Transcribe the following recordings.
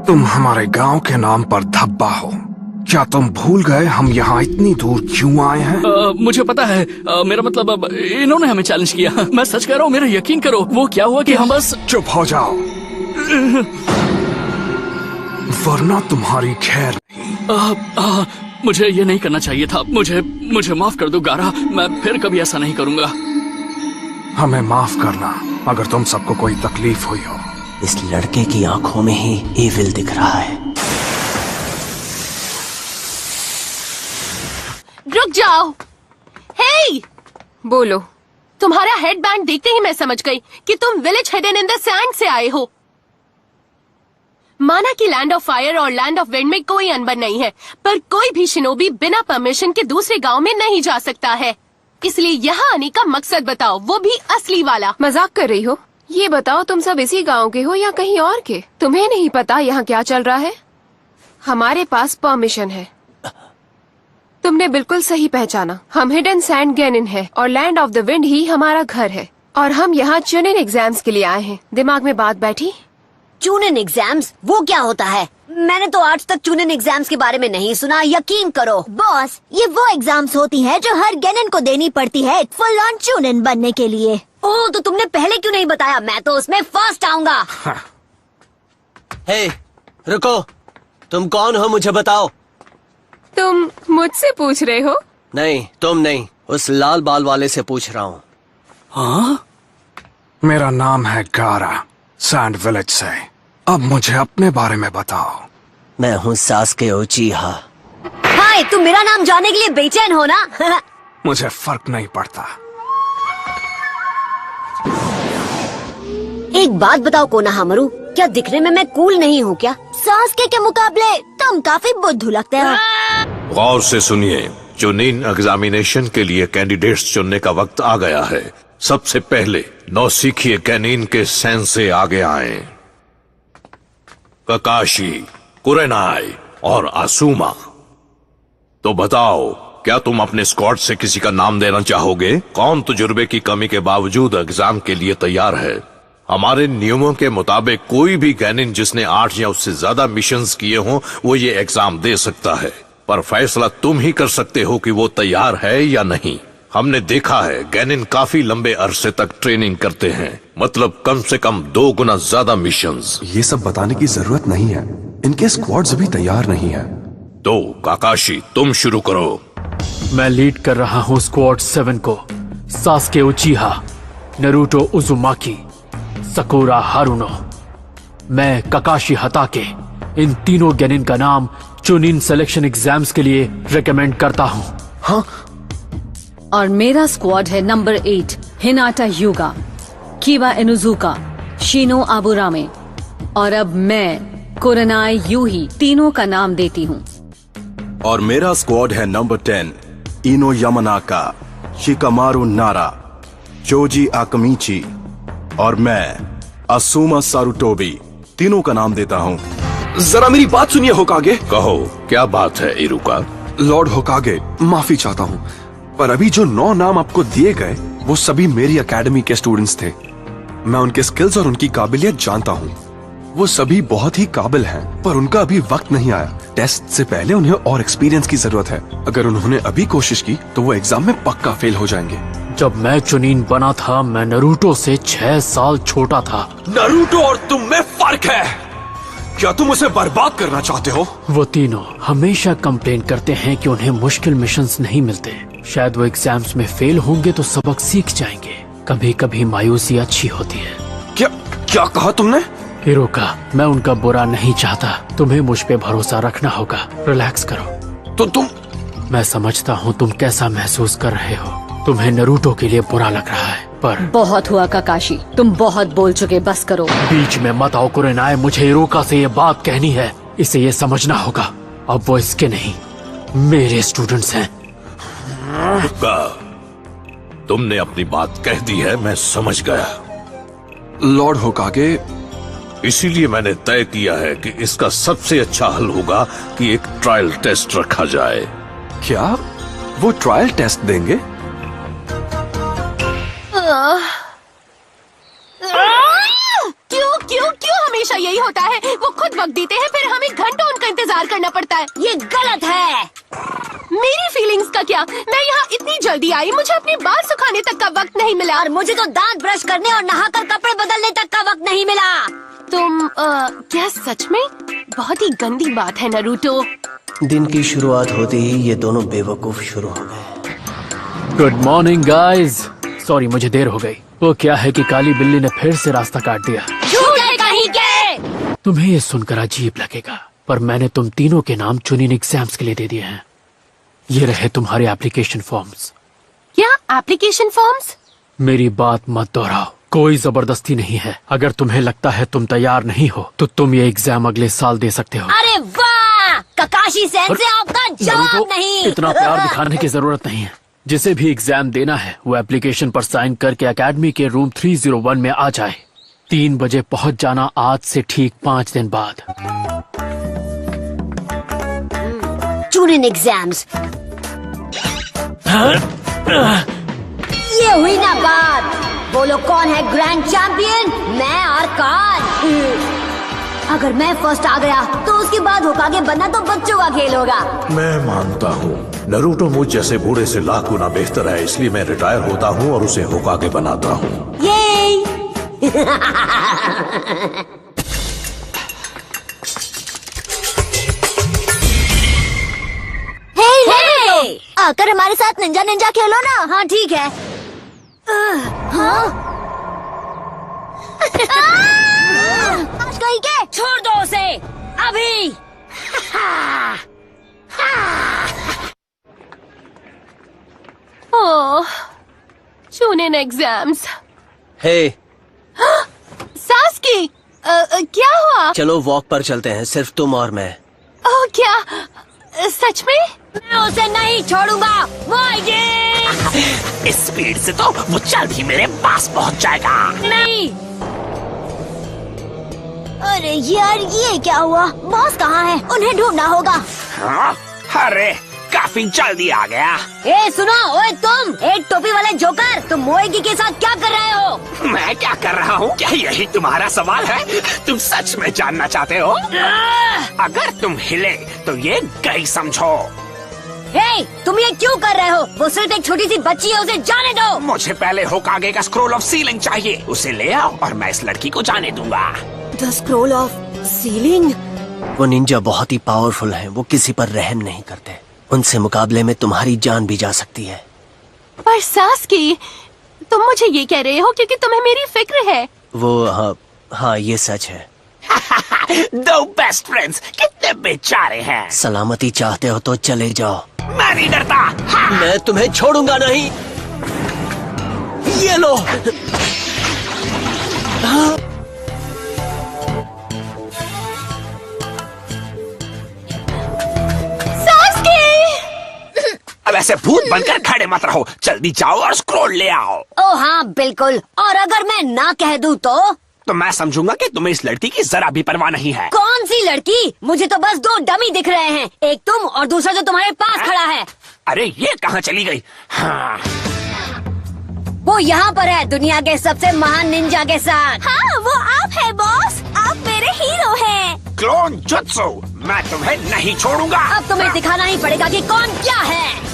तुम हमारे गांव के नाम पर धब्बा हो। क्या तुम भूल गए हम यहाँ इतनी दूर क्यों आए हैं? मुझे पता है। मेरा मतलब अब इन्होंने हमें चैलेंज किया। मैं सच कह रहा हूँ, मेरा यकीन करो। वो क्या हुआ कि हम बस चुप हो जाओ वरना तुम्हारी खैर नहीं। मुझे ये नहीं करना चाहिए था। मुझे माफ कर दो गारा। मैं फिर कभी ऐसा नहीं करूंगा। हमें माफ करना अगर तुम सबको कोई तकलीफ हुई हो। इस लड़के की आंखों में ही एविल दिख रहा है। रुक जाओ। हे, बोलो। तुम्हारा हेडबैंड देखते ही मैं समझ गई कि तुम village hidden in the sand से आए हो। माना कि लैंड ऑफ फायर और लैंड ऑफ विंड में कोई अनबन नहीं है, पर कोई भी शिनोबी बिना परमिशन के दूसरे गांव में नहीं जा सकता है। इसलिए यहाँ आने का मकसद बताओ, वो भी असली वाला। मजाक कर रही हो? ये बताओ तुम सब इसी गांव के हो या कहीं और के? तुम्हें नहीं पता यहाँ क्या चल रहा है? हमारे पास परमिशन है। तुमने बिल्कुल सही पहचाना। हम हिडन सैंड गैनिन है और लैंड ऑफ द विंड ही हमारा घर है। और हम यहाँ चुनिन एग्जाम्स के लिए आए हैं। दिमाग में बात बैठी? Chunin exams? वो क्या होता है? मैंने तो आज तक चुनिन एग्जाम्स के बारे में नहीं सुना। यकीन करो बॉस, ये वो एग्जाम्स होती है जो हर गैनन को देनी पड़ती है फुल ऑन चुनिन बनने के लिए। ओह, तो तुमने पहले क्यों नहीं बताया? मैं तो उसमें फर्स्ट आऊंगा। हे, रुको। तुम कौन हो मुझे बताओ। तुम मुझसे पूछ रहे हो? नहीं, तुम नहीं, उस लाल बाल वाले से पूछ रहा हूँ। हाँ? मेरा नाम है गारा, सैंड विलेज से। अब मुझे अपने बारे में बताओ। मैं हूँ सास्के उचिहा। हाय, तुम मेरा नाम जानने के लिए बेचैन हो ना? मुझे फर्क नहीं पड़ता। एक बात बताओ कोनोहामारू, क्या दिखने में मैं कूल नहीं हूँ क्या? सास्के के मुकाबले तुम काफी बुद्धू लगते हो। गौर से सुनिए, चुनिन एग्जामिनेशन के लिए कैंडिडेट्स चुनने का वक्त आ गया है। सबसे पहले नौसिखिए कैनिन के सेंसे आगे आए। ककाशी, कुरेनाई और आसुमा। तो बताओ, क्या तुम अपने स्क्वाड से किसी का नाम देना चाहोगे? कौन तजुर्बे की कमी के बावजूद एग्जाम के लिए तैयार है? हमारे नियमों के मुताबिक कोई भी गैनिन जिसने 8 या उससे ज्यादा मिशंस किए हों वो ये एग्जाम दे सकता है, पर फैसला तुम ही कर सकते हो कि वो तैयार है या नहीं। हमने देखा है गैनिन काफी लंबे अरसे तक ट्रेनिंग करते हैं, मतलब कम से कम 2 गुना ज्यादा मिशंस। ये सब बताने की जरूरत नहीं है, इनके स्क्वाड्स भी तैयार नहीं है। तो काकाशी, तुम शुरू करो। मैं लीड कर रहा हूँ स्क्वाड 7 को। Sasuke Uchiha, Naruto Uzumaki, Sakura Haruno, मैं ककाशी हताके, इन तीनों गैनिन का नाम चुनिन सिलेक्शन एग्जाम्स के लिए रिकमेंड करता हूँ। हाँ? और मेरा स्क्वाड है नंबर 8, हिनाटा युगा, कीवा इनुजुका, शिनो आबुरामे, और अब मैं कुरेनाई यूही तीनों का नाम देती हूँ। और मेरा स्क्वाड है नंबर 10, इनो यामानाका, शिकामारू नारा, जोजी आकमीची, और मैं असुमा सारुटोबी तीनों का नाम देता हूँ। जरा मेरी बात सुनिए होकागे। कहो, क्या बात है इरुका? लॉर्ड होकागे, माफी चाहता हूँ, पर अभी जो 9 नाम आपको दिए गए वो सभी मेरी एकेडमी के स्टूडेंट्स थे। मैं उनके स्किल्स और उनकी काबिलियत जानता हूँ। वो सभी बहुत ही काबिल हैं, पर उनका अभी वक्त नहीं आया। टेस्ट से पहले उन्हें और एक्सपीरियंस की जरूरत है। अगर उन्होंने अभी कोशिश की तो वो एग्जाम में पक्का फेल हो जाएंगे। जब मैं चुनिन बना था मैं नरूटो से 6 साल छोटा था। नरूटो और तुम में फर्क है। क्या तुम उसे बर्बाद करना चाहते हो? वो तीनों हमेशा कंप्लेन करते हैं कि उन्हें मुश्किल मिशंस नहीं मिलते। शायद वो एग्जाम्स में फेल होंगे तो सबक सीख जाएंगे। कभी कभी मायूसी अच्छी होती है। क्या कहा तुमने? हिरोका, मैं उनका बुरा नहीं चाहता। तुम्हें मुझ पे भरोसा रखना होगा। रिलैक्स करो। तो तुम... मैं समझता हूँ तुम कैसा महसूस कर रहे हो। तुम्हें नरूटो के लिए बुरा लग रहा है, पर बहुत हुआ काकाशी, तुम बहुत बोल चुके, बस करो। बीच में मत आओ कुरेनाई, मुझे हिरोका से ये बात कहनी है। इसे ये समझना होगा, अब वो इसके नहीं मेरे स्टूडेंट्स हैं। तुमने अपनी बात कह दी है, मैं समझ गया। लॉर्ड होकागे, इसीलिए मैंने तय किया है कि इसका सबसे अच्छा हल होगा कि एक ट्रायल टेस्ट रखा जाए। क्या वो ट्रायल टेस्ट देंगे? क्यों क्यों क्यों हमेशा यही होता है? वो खुद वक्त देते हैं फिर लगता है ये गलत है। मेरी फीलिंग्स का क्या? मैं यहाँ इतनी जल्दी आई, मुझे अपने बाल सुखाने तक का वक्त नहीं मिला। और मुझे तो दांत ब्रश करने और नहाकर कपड़े बदलने तक का वक्त नहीं मिला। तुम क्या सच में? बहुत ही गंदी बात है नरूटो। दिन की शुरुआत होते ही ये दोनों बेवकूफ शुरू हो गए। Good morning guys. सॉरी मुझे देर हो गई। वो क्या है कि काली बिल्ली ने फिर से रास्ता काट दिया। झूठे कहीं के। तुम्हें ये सुनकर अजीब लगेगा, पर मैंने तुम तीनों के नाम चुनिन एग्जाम्स के लिए दे दिए हैं। ये रहे तुम्हारे एप्लीकेशन फॉर्म्स। क्या एप्लीकेशन फॉर्म्स? मेरी बात मत दोहराओ, कोई जबरदस्ती नहीं है। अगर तुम्हें लगता है तुम तैयार नहीं हो तो तुम ये एग्जाम अगले साल दे सकते हो। अरे वाह, ककाशी सेन से आपका जवाब नहीं। इतना प्यार दिखाने की जरूरत नहीं है। जिसे भी एग्जाम देना है वो एप्लीकेशन पर साइन करके एकेडमी के रूम 301 में आ जाए। 3 बजे पहुंच जाना, आज से ठीक 5 दिन बाद। Chunin exams. ये हुई ना बात। बोलो कौन है ग्रैंड चैंपियन? मैं और कौन? अगर मैं फर्स्ट आ गया तो उसके बाद होकागे बनना तो बच्चों का खेल होगा। मैं मानता हूँ नरूटो मुझ जैसे बूढ़े से लाख गुना बेहतर है, इसलिए मैं रिटायर होता हूँ और उसे होकागे बनाता हूँ। ये आकर हमारे साथ निंजा निंजा खेलो ना। हाँ ठीक है। कहीं के छोड़ दो उसे अभी। ओह, चुनिन एग्जाम्स। हे, सास्की, क्या हुआ? चलो वॉक पर चलते हैं, सिर्फ तुम और मैं। ओह क्या? सच में? मैं उसे नहीं छोड़ूंगा। वो ये इस स्पीड से तो वो जल्द ही मेरे पास पहुंच जाएगा। नहीं। अरे यार ये क्या हुआ? बॉस कहाँ है? उन्हें ढूंढना होगा। हाँ? अरे काफी जल्दी आ गया। ए सुनो, ओए तुम एक टोपी वाले जोकर, तुम मोएगी के साथ क्या कर रहे हो? मैं क्या कर रहा हूँ? क्या यही तुम्हारा सवाल है? तुम सच में जानना चाहते हो? अगर तुम हिले तो ये गई समझो। हे, तुम ये क्यों कर रहे हो? वो सिर्फ एक छोटी सी बच्ची है, उसे जाने दो। मुझे पहले होकागे का स्क्रोल ऑफ सीलिंग चाहिए, उसे ले आओ और मैं इस लड़की को जाने दूंगा। The scroll of ceiling? वो निंजा बहुत ही पावरफुल हैं, वो किसी पर रहम नहीं करते। उनसे मुकाबले में तुम्हारी जान भी जा सकती है। पर सास्की, तुम मुझे ये कह रहे हो क्योंकि तुम्हें मेरी फिक्र है? वो हाँ ये सच है। दो बेस्ट फ्रेंड्स कितने बेचारे हैं। सलामती चाहते हो तो चले जाओ। मैं नहीं डरता। हाँ। मैं तुम्हें छोड़ूंगा नहीं। ये लो। अब ऐसे भूत बनकर खड़े मत रहो, जल्दी जाओ और स्क्रोल ले आओ। ओ हाँ बिल्कुल। और अगर मैं ना कह दूं तो मैं समझूंगा कि तुम्हें इस लड़की की जरा भी परवाह नहीं है। कौन सी लड़की? मुझे तो बस 2 डमी दिख रहे हैं, एक तुम और दूसरा जो तुम्हारे पास खड़ा है। अरे ये कहाँ चली गई? हाँ। वो यहाँ पर है, दुनिया के सबसे महान निंजा के साथ। हाँ वो आप है बॉस, आप मेरे हीरो हैं। क्लोन जुत्सु, मैं तुम्हें नहीं छोड़ूंगा। अब तुम्हें दिखाना ही पड़ेगा कि कौन क्या है।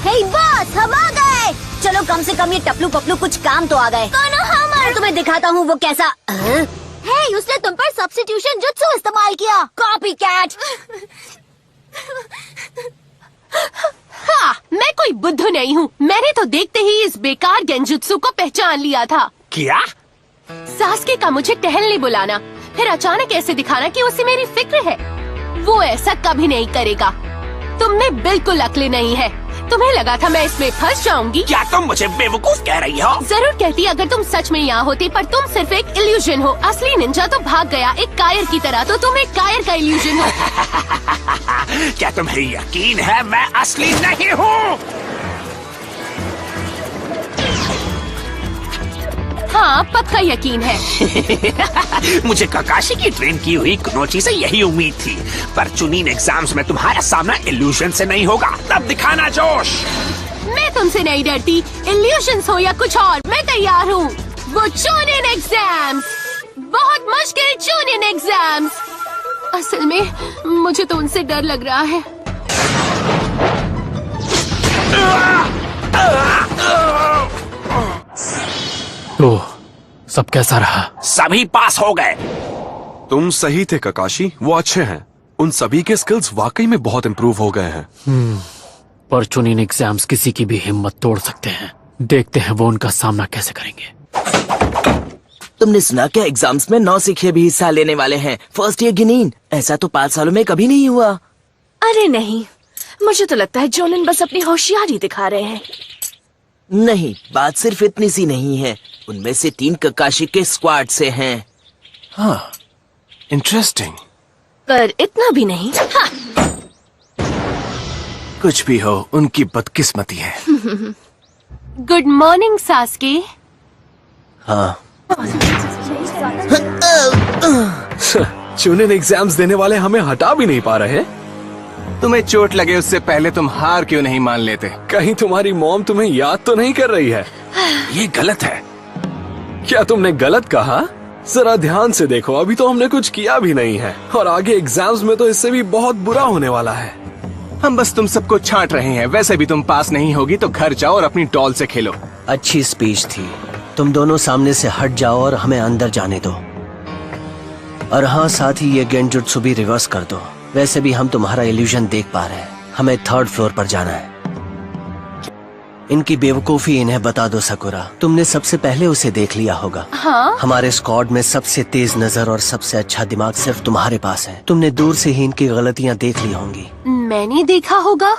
हे बॉस, हम आ गए। चलो कम से कम ये टपलू पपलू कुछ काम तो आ गए। कौन हो हम? मैं तुम्हें दिखाता हूँ वो कैसा। हे, उसने तुम पर सब्स्टिट्यूशन जुत्सु इस्तेमाल किया। Copy cat. हाँ, मैं कोई बुद्धू नहीं हूँ। मैंने तो देखते ही इस बेकार गेंजुत्सु को पहचान लिया था। क्या? सास्के का मुझे टहलने बुलाना, फिर अचानक ऐसे दिखाना कि उसे मेरी फिक्र है। वो ऐसा कभी नहीं करेगा। तुमने बिल्कुल अक्ल नहीं है। तुम्हें लगा था मैं इसमें फंस जाऊंगी? क्या तुम मुझे बेवकूफ कह रही हो? जरूर कहती अगर तुम सच में यहाँ होती, पर तुम सिर्फ एक इल्यूजन हो। असली निंजा तो भाग गया एक कायर की तरह, तो तुम एक कायर का इल्यूजन हो। क्या तुम्हें यकीन है मैं असली नहीं हूँ? हाँ पक्का यकीन है। मुझे ककाशी की ट्रेन की हुई कुनोची से यही उम्मीद थी, पर चुनिन एग्जाम्स में तुम्हारा सामना इल्यूजन से नहीं होगा। तब दिखाना जोश। मैं तुमसे नहीं डरती, इल्यूजन्स हो या कुछ और, मैं तैयार हूँ। वो चुनिन एग्जाम्स, बहुत मुश्किल चुनिन एग्जाम्स। असल में मुझे तो उनसे डर लग रहा है। तो सब कैसा रहा? सभी पास हो गए। तुम सही थे ककाशी, वो अच्छे हैं। उन सभी के स्किल्स वाकई में बहुत इंप्रूव हो गए हैं। पर चुनिन एग्जाम्स किसी की भी हिम्मत तोड़ सकते हैं। देखते हैं वो उनका सामना कैसे करेंगे। तुमने सुना क्या एग्जाम्स में 9 सिखे भी हिस्सा लेने वाले हैं? First year genin. ऐसा तो 5 सालों में कभी नहीं हुआ। अरे नहीं, मुझे तो लगता है जोनिन बस अपनी होशियारी दिखा रहे हैं। नहीं, बात सिर्फ इतनी सी नहीं है। उनमें से 3 ककाशी के स्क्वाड से हैं। हाँ, इंटरेस्टिंग। पर इतना भी नहीं। हाँ। कुछ भी हो, उनकी बदकिस्मती है। Good morning Sasuke. हाँ। चुनिन एग्जाम्स देने वाले हमें हटा भी नहीं पा रहे। तुम्हें चोट लगे उससे पहले तुम हार क्यों नहीं मान लेते? कहीं तुम्हारी मॉम तुम्हें याद तो नहीं कर रही है? ये गलत है। क्या तुमने गलत कहा? जरा ध्यान से देखो, अभी तो हमने कुछ किया भी नहीं है और आगे एग्जाम्स में तो इससे भी बहुत बुरा होने वाला है। हम बस तुम सबको छांट रहे हैं। वैसे भी तुम पास नहीं होगी तो घर जाओ और अपनी डॉल से खेलो। अच्छी स्पीच थी। तुम दोनों सामने से हट जाओ और हमें अंदर जाने दो। और हाँ, साथ ही ये गेंजुत्सु भी रिवर्स कर दो। वैसे भी हम तुम्हारा इल्यूजन देख पा रहे हैं। हमें 3rd फ्लोर पर जाना है। इनकी बेवकूफी इन्हें बता दो सकुरा। तुमने सबसे पहले उसे देख लिया होगा। हाँ? हमारे स्क्वाड में सबसे तेज नजर और सबसे अच्छा दिमाग सिर्फ तुम्हारे पास है। तुमने दूर से ही इनकी गलतियां देख ली होंगी। मैंने देखा होगा?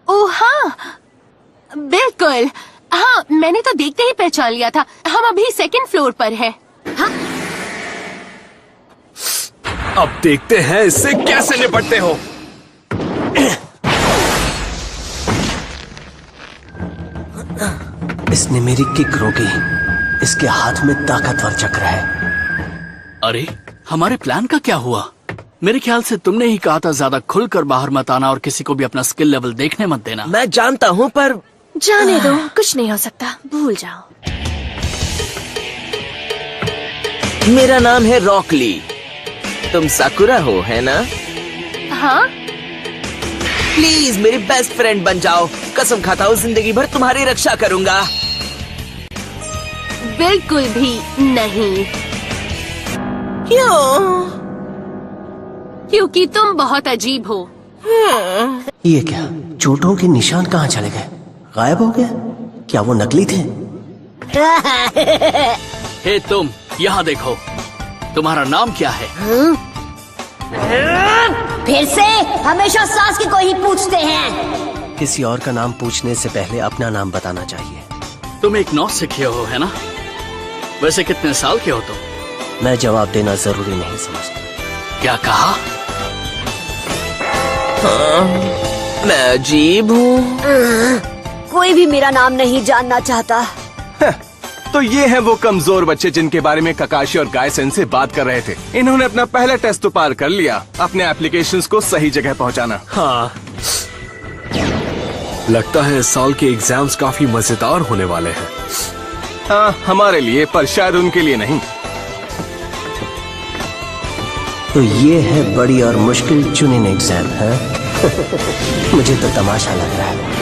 ओह हाँ, बिल्कुल। हाँ, मैंने तो देखते ही पहचान लिया था। हम अभी 2nd फ्लोर पर है। हाँ? अब देखते हैं इससे कैसे निपटते हो। इसने मेरी किक रोकी। इसके हाथ में ताकतवर चक्र है। अरे, हमारे प्लान का क्या हुआ? मेरे ख्याल से तुमने ही कहा था ज्यादा खुलकर बाहर मत आना और किसी को भी अपना स्किल लेवल देखने मत देना। मैं जानता हूँ, पर जाने दो, कुछ नहीं हो सकता, भूल जाओ। मेरा नाम है रॉकली। तुम साकुरा हो, है ना? हाँ? प्लीज मेरी बेस्ट फ्रेंड बन जाओ। कसम खाता हूँ जिंदगी भर तुम्हारी रक्षा करूंगा। बिल्कुल भी नहीं। क्यों? क्योंकि तुम बहुत अजीब हो। ये क्या? चोटों के निशान कहाँ चले गए? गायब हो गया? क्या वो नकली थे? हे तुम, यहाँ देखो। तुम्हारा नाम क्या है? फिर से हमेशा सास की को ही पूछते हैं। किसी और का नाम पूछने से पहले अपना नाम बताना चाहिए। तुम एक 9 सीखे हो, है ना? वैसे कितने साल के हो तुम? मैं जवाब देना जरूरी नहीं समझता। क्या कहा? मैं अजीब हूँ। कोई भी मेरा नाम नहीं जानना चाहता। तो ये हैं वो कमजोर बच्चे जिनके बारे में ककाशी और गायसन से बात कर रहे थे। इन्होंने अपना पहला टेस्ट तो पार कर लिया। अपने एप्लीकेशंस को सही जगह पहुंचाना। हाँ, लगता है इस साल के एग्जाम्स काफी मजेदार होने वाले हैं। हाँ, हमारे लिए, पर शायद उनके लिए नहीं। तो ये है बड़ी और मुश्किल चुनिन एग्जाम है। मुझे तो तमाशा लग रहा है।